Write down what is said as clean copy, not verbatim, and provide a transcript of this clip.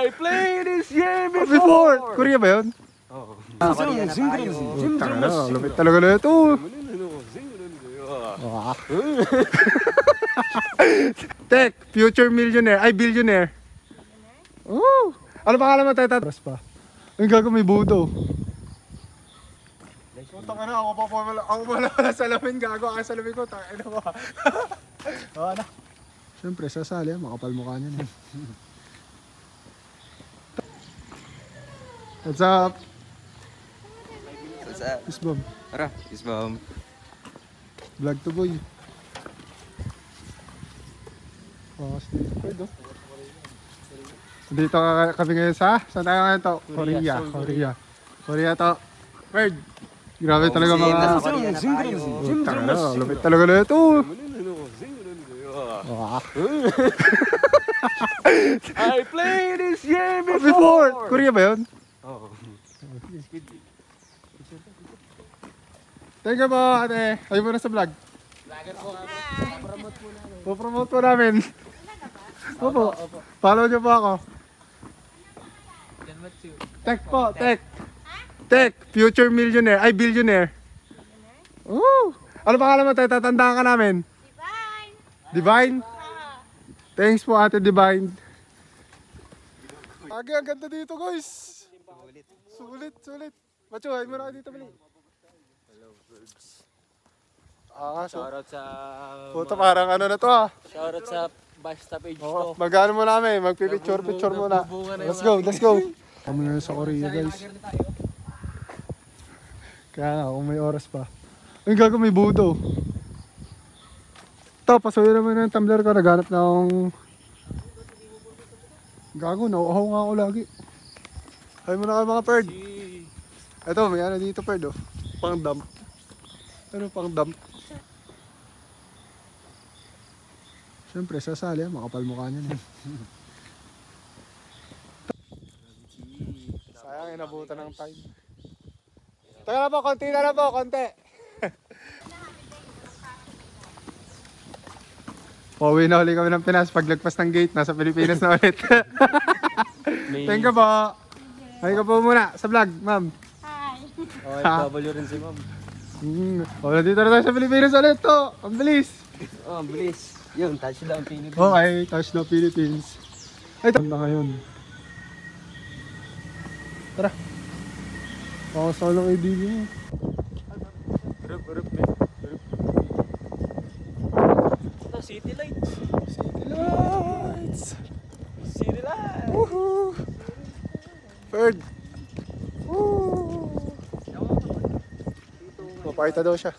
I played this game before. Korea ba yun? Oo. Lapit talaga na ito. Tek, future millionaire. Ay, billionaire. Oh. Ano pangalan mo, Teta? Pa. Ang gago, may budo. Puta ka na, ako pala salamin, gago. Ang salamin ko, tayo na ba? Oo na. Siyempre, sasali, makapal mukha niya. What's up? What's up? Isbom. Tara, Isbom. Vlog to boy. Focus dito. Pwede. Dito kami ngayon sa? Saan tayo ngayon to? Korea to. Bird. Grabe talaga mga... Lapit talaga na ito. I played this game Before. Korea ba yun? Oo. Thank you po, ate. Ayaw mo na sa vlog. Vlogger po kami. Promote po namin. Po-promote po namin. Opo. Follow niyo po ako. Tek po, Tek. Tek, future millionaire. Ay, billionaire. Oh. Ano pangalan mo, Teta? Tatandaan ka namin. Divine? Thanks po, ate Divine. Agi, ang ganda dito, guys. Sulit. Macho, ay mo na kayo dito, bali. Shoutout sa... Puto, parang ano na to ah. Shoutout sa basta page to. Mag-ano mo namin, magpipicture muna. Let's go. Kami ngayon sa Korea, guys. Kaya nga, kung may oras pa. Ang gago, may budo. Ito, pasuyo naman ng tumbler ko. Naghanap na akong... Gago, nauuhaw nga ako lagi. Hay mo na kayo mga bird. Ito, may ano dito bird oh. Pang dump. Ano pang dump? Siyempre, sasali, makapal mukha niya. Sayang, inabutan ng time. Taka na po, konti na lang po, konti. Pauwi na uli kami ng Pinas. Paglagpas ng gate, nasa Pilipinas na ulit. Thank you po. Thank you po muna sa vlog, ma'am. Hi. OFW rin si ma'am. Nandito na tayo sa Pilipinas ulit to. Ang bilis. Oh, ang bilis. Yun, touchdown Philippines. Okay, touchdown Philippines. Ay, tanda ngayon. Tara. Baka sa lang idili mo. Rup. Ito, City Lights. City Lights. Woohoo! Bird. Woo! Papakita daw siya.